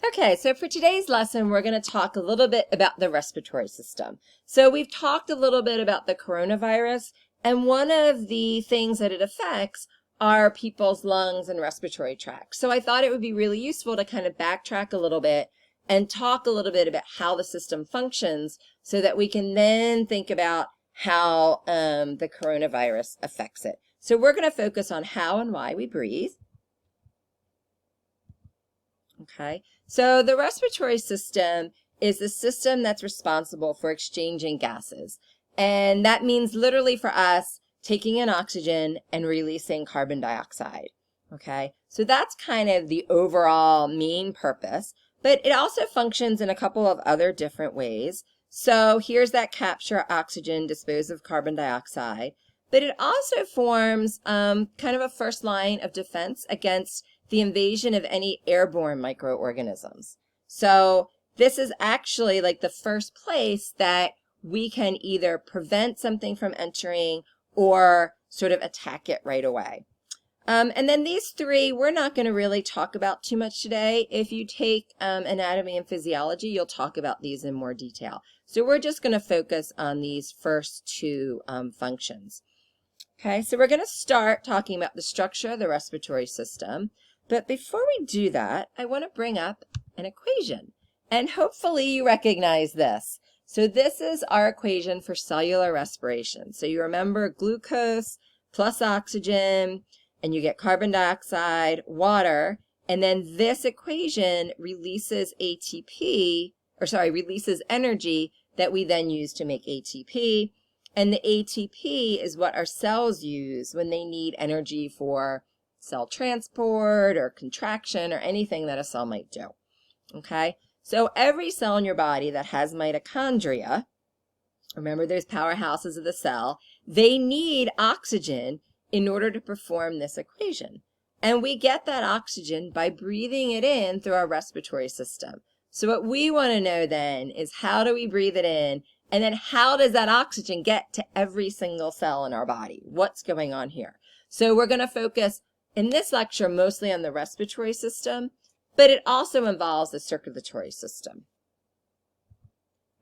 Okay, so for today's lesson, we're going to talk a little bit about the respiratory system. So we've talked a little bit about the coronavirus, and one of the things that it affects are people's lungs and respiratory tract. So I thought it would be really useful to kind of backtrack a little bit and talk a little bit about how the system functions so that we can then think about how the coronavirus affects it. So we're going to focus on how and why we breathe. Okay, so the respiratory system is the system that's responsible for exchanging gases. And that means literally for us taking in oxygen and releasing carbon dioxide. Okay, so that's kind of the overall main purpose, but it also functions in a couple of other different ways. So here's that capture oxygen, dispose of carbon dioxide, but it also forms kind of a first line of defense against the invasion of any airborne microorganisms. So this is actually like the first place that we can either prevent something from entering or sort of attack it right away. And then these three, we're not going to really talk about too much today. If you take anatomy and physiology, you'll talk about these in more detail. So we're just going to focus on these first two functions. Okay, so we're going to start talking about the structure of the respiratory system. But before we do that, I want to bring up an equation. And hopefully you recognize this. So this is our equation for cellular respiration. So you remember glucose plus oxygen, and you get carbon dioxide, water, and then this equation releases releases energy that we then use to make ATP. And the ATP is what our cells use when they need energy for cell transport or contraction or anything that a cell might do. Okay, so every cell in your body that has mitochondria, remember those powerhouses of the cell, they need oxygen in order to perform this equation. And we get that oxygen by breathing it in through our respiratory system. So what we want to know then is how do we breathe it in, and then how does that oxygen get to every single cell in our body? What's going on here? So we're going to focus in this lecture mostly on the respiratory system, but it also involves the circulatory system.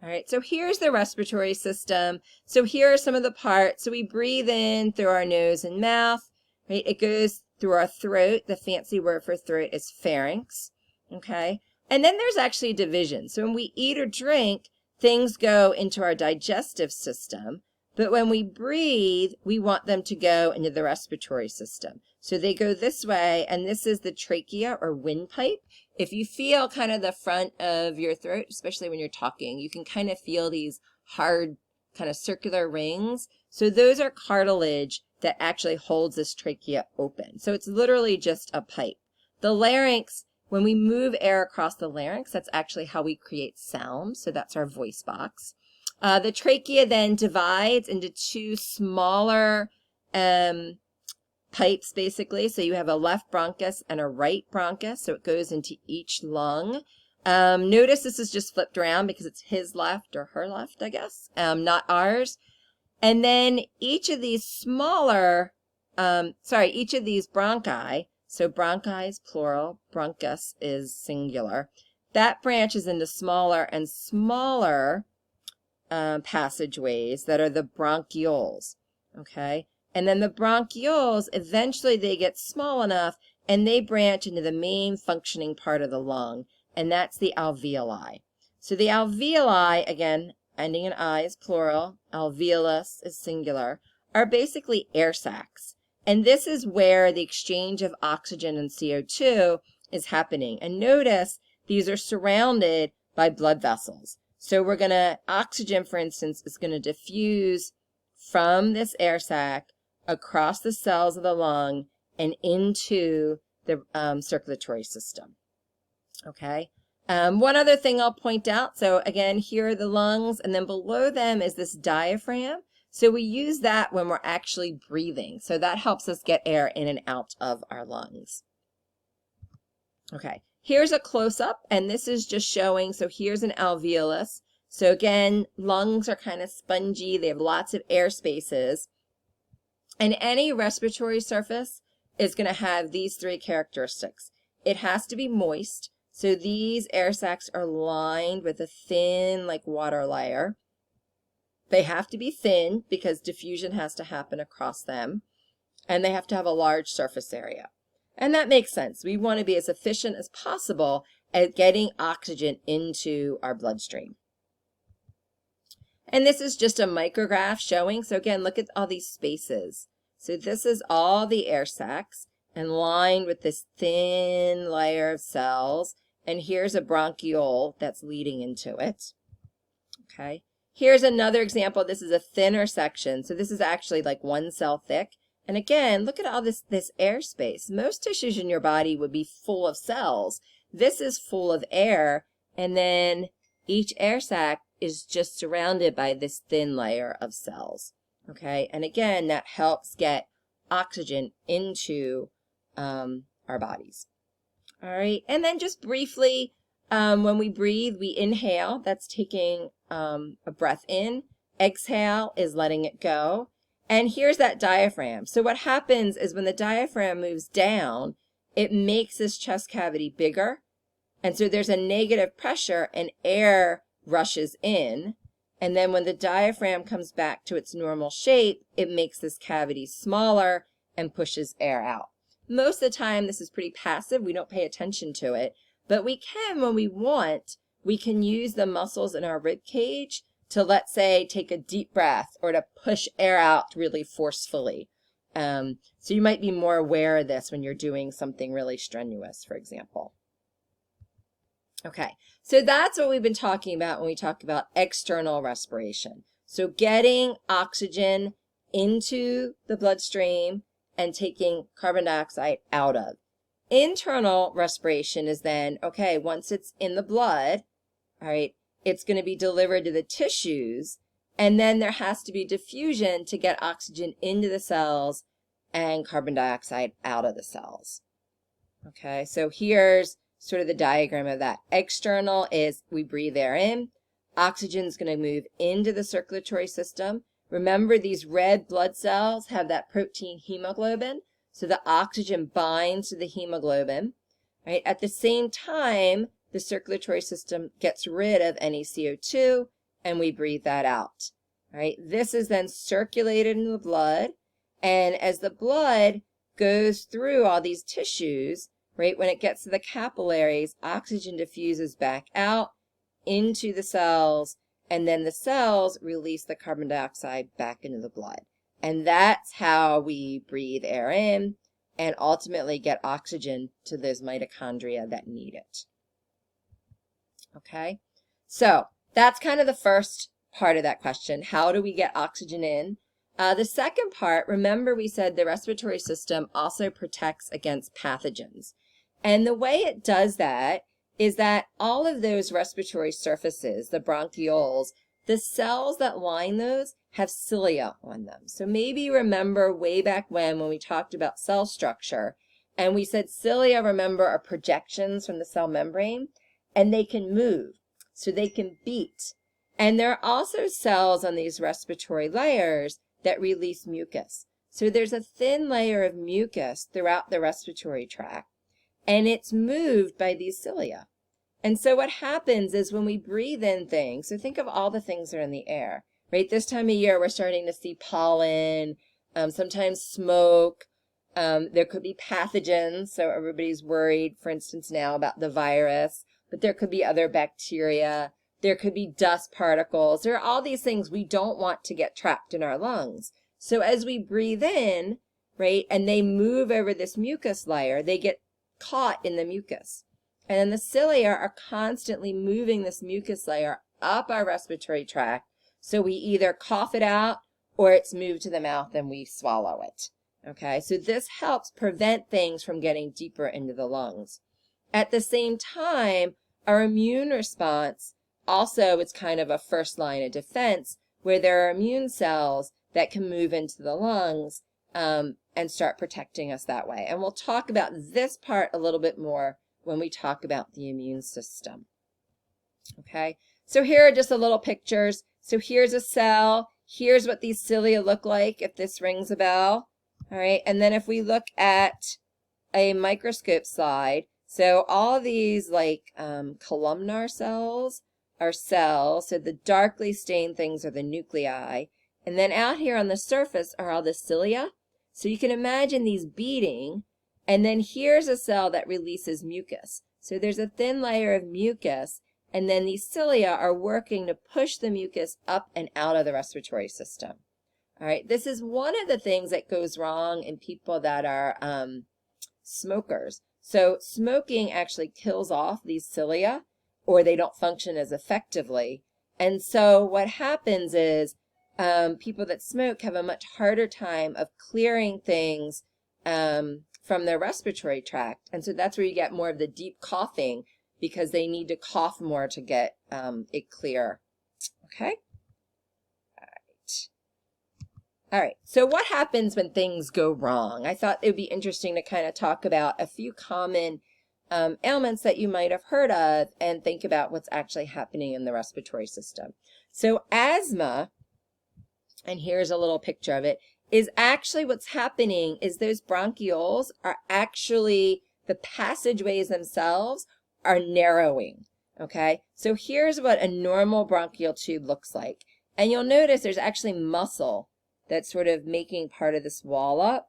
All right, so here's the respiratory system. So here are some of the parts. So we breathe in through our nose and mouth, right? It goes through our throat. The fancy word for throat is pharynx, okay? And then there's actually division. So when we eat or drink, things go into our digestive system. But when we breathe, we want them to go into the respiratory system. So they go this way, and this is the trachea or windpipe. If you feel kind of the front of your throat, especially when you're talking, you can kind of feel these hard kind of circular rings. So those are cartilage that actually holds this trachea open. So it's literally just a pipe. The larynx, when we move air across the larynx, that's actually how we create sound. So that's our voice box. The trachea then divides into two smaller pipes, basically. So you have a left bronchus and a right bronchus. So it goes into each lung. Notice this is just flipped around because it's his left or her left, I guess, not ours. And then each of these smaller, each of these bronchi, so bronchi is plural, bronchus is singular, that branches into smaller and smaller passageways that are the bronchioles, okay? And then the bronchioles, eventually they get small enough and they branch into the main functioning part of the lung, and that's the alveoli. So the alveoli, again, ending in I is plural, alveolus is singular, are basically air sacs. And this is where the exchange of oxygen and CO2 is happening. And notice these are surrounded by blood vessels. So we're going to, oxygen, for instance, is going to diffuse from this air sac across the cells of the lung and into the circulatory system. Okay. One other thing I'll point out. So again, here are the lungs, and then below them is this diaphragm. So we use that when we're actually breathing. So that helps us get air in and out of our lungs. Okay. Here's a close-up, and this is just showing, so here's an alveolus. So again, lungs are kind of spongy. They have lots of air spaces. And any respiratory surface is going to have these three characteristics. It has to be moist, So these air sacs are lined with a thin, like water layer. They have to be thin because diffusion has to happen across them, and they have to have a large surface area. And that makes sense. We want to be as efficient as possible at getting oxygen into our bloodstream. And this is just a micrograph showing. So again, look at all these spaces. So this is all the air sacs and lined with this thin layer of cells. And here's a bronchiole that's leading into it. Okay. Here's another example. This is a thinner section. So this is actually like 1 cell thick. And again, look at all this air space. Most tissues in your body would be full of cells. This is full of air. And then each air sac is just surrounded by this thin layer of cells. Okay. And again, that helps get oxygen into our bodies. All right. And then just briefly, when we breathe, we inhale. That's taking a breath in. Exhale is letting it go. And here's that diaphragm. So what happens is when the diaphragm moves down, it makes this chest cavity bigger. And so there's a negative pressure and air rushes in. And then when the diaphragm comes back to its normal shape, it makes this cavity smaller and pushes air out. Most of the time, this is pretty passive. We don't pay attention to it. But we can, when we want, we can use the muscles in our rib cage to, let's say, take a deep breath or to push air out really forcefully. So you might be more aware of this when you're doing something really strenuous, for example. Okay, so that's what we've been talking about when we talk about external respiration. So getting oxygen into the bloodstream and taking carbon dioxide out of. Internal respiration is then, okay, once it's in the blood, all right, it's going to be delivered to the tissues, and then there has to be diffusion to get oxygen into the cells and carbon dioxide out of the cells. Okay, so here's sort of the diagram of that. External is we breathe air in. Oxygen is going to move into the circulatory system. Remember, these red blood cells have that protein hemoglobin, so the oxygen binds to the hemoglobin. Right? At the same time, the circulatory system gets rid of any CO2, and we breathe that out. Right? This is then circulated in the blood, and as the blood goes through all these tissues, right, when it gets to the capillaries, oxygen diffuses back out into the cells, and then the cells release the carbon dioxide back into the blood. And that's how we breathe air in and ultimately get oxygen to those mitochondria that need it. Okay, so that's kind of the first part of that question. How do we get oxygen in? The second part, remember we said the respiratory system also protects against pathogens. And the way it does that is that all of those respiratory surfaces, the bronchioles, the cells that line those have cilia on them. So maybe you remember way back when we talked about cell structure, and we said cilia, remember, are projections from the cell membrane, and they can move, so they can beat. And there are also cells on these respiratory layers that release mucus. So there's a thin layer of mucus throughout the respiratory tract, and it's moved by these cilia. And so what happens is when we breathe in things, so think of all the things that are in the air, right? This time of year, we're starting to see pollen, sometimes smoke. There could be pathogens, so everybody's worried, for instance, now about the virus, but there could be other bacteria. There could be dust particles. There are all these things we don't want to get trapped in our lungs. So as we breathe in, right, and they move over this mucus layer, they get caught in the mucus. And then the cilia are constantly moving this mucus layer up our respiratory tract. So we either cough it out or it's moved to the mouth and we swallow it. Okay, so this helps prevent things from getting deeper into the lungs. At the same time, our immune response also is kind of a first line of defense where there are immune cells that can move into the lungs and start protecting us that way. And we'll talk about this part a little bit more when we talk about the immune system. Okay, so here are just a little pictures. So here's a cell. Here's what these cilia look like, if this rings a bell. All right, and then if we look at a microscope slide, So all these like columnar cells are cells. So the darkly stained things are the nuclei. And then out here on the surface are all the cilia. So you can imagine these beating. And then here's a cell that releases mucus. So there's a thin layer of mucus. And then these cilia are working to push the mucus up and out of the respiratory system. All right, this is one of the things that goes wrong in people that are smokers. So smoking actually kills off these cilia, or they don't function as effectively. And so what happens is people that smoke have a much harder time of clearing things from their respiratory tract. And so that's where you get more of the deep coughing, because they need to cough more to get it clear. Okay? All right, so what happens when things go wrong? I thought it would be interesting to kind of talk about a few common ailments that you might have heard of and think about what's actually happening in the respiratory system. So asthma, and here's a little picture of it, is actually what's happening is those bronchioles are actually, the passageways themselves are narrowing, okay? So here's what a normal bronchial tube looks like. And you'll notice there's actually muscle that's sort of making part of this wall up.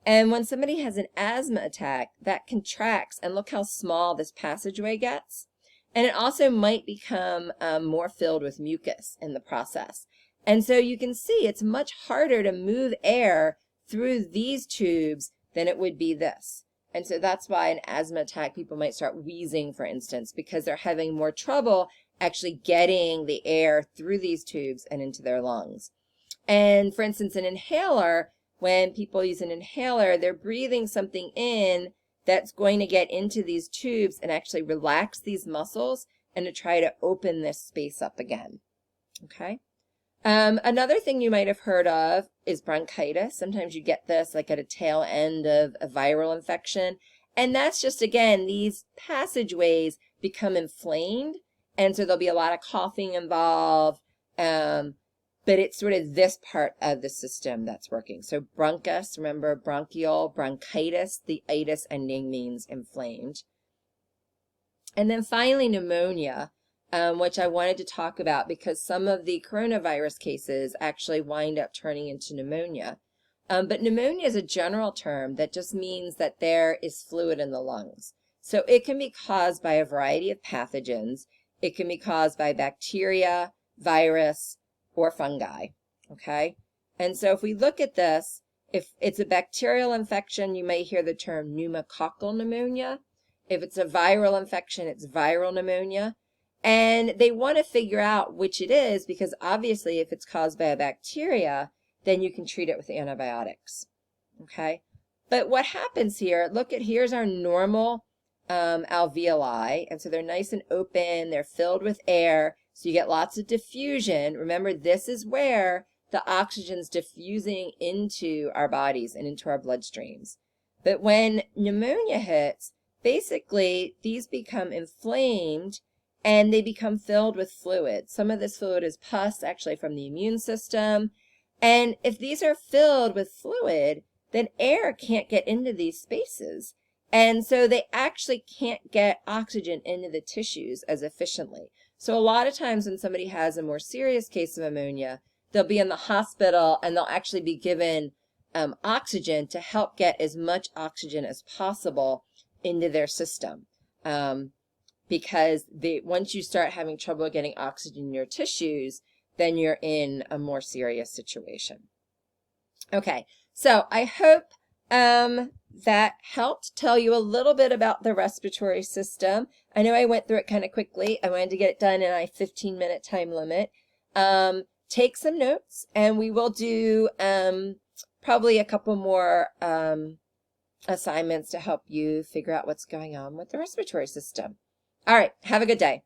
And when somebody has an asthma attack, that contracts, and look how small this passageway gets. And it also might become more filled with mucus in the process. And so you can see it's much harder to move air through these tubes than it would be this. And so that's why an asthma attack, people might start wheezing, for instance, because they're having more trouble actually getting the air through these tubes and into their lungs. And for instance, an inhaler, when people use an inhaler, they're breathing something in that's going to get into these tubes and actually relax these muscles and to try to open this space up again. Okay. Another thing you might have heard of is bronchitis. Sometimes you get this like at a tail end of a viral infection. And that's just, again, these passageways become inflamed. And so there'll be a lot of coughing involved. But it's sort of this part of the system that's working. So bronchus, remember bronchial, bronchitis, the itis ending means inflamed. And then finally pneumonia, which I wanted to talk about because some of the coronavirus cases actually wind up turning into pneumonia. But pneumonia is a general term that just means that there is fluid in the lungs. So it can be caused by a variety of pathogens. It can be caused by bacteria, virus, or fungi, okay? And so if we look at this, if it's a bacterial infection, you may hear the term pneumococcal pneumonia. If it's a viral infection, it's viral pneumonia. And they want to figure out which it is because obviously if it's caused by a bacteria, then you can treat it with antibiotics, okay? But what happens here, look at, here's our normal alveoli, and so they're nice and open, they're filled with air, so you get lots of diffusion. Remember, this is where the oxygen's diffusing into our bodies and into our bloodstreams. But when pneumonia hits, basically these become inflamed and they become filled with fluid. Some of this fluid is pus, actually from the immune system. And if these are filled with fluid, then air can't get into these spaces. And so they actually can't get oxygen into the tissues as efficiently. So a lot of times when somebody has a more serious case of pneumonia, they'll be in the hospital and they'll actually be given oxygen to help get as much oxygen as possible into their system. Because once you start having trouble getting oxygen in your tissues, then you're in a more serious situation. Okay, so I hope that helped tell you a little bit about the respiratory system. I know I went through it kind of quickly. I wanted to get it done in a 15-minute time limit. Take some notes, and we will do probably a couple more assignments to help you figure out what's going on with the respiratory system. All right, have a good day.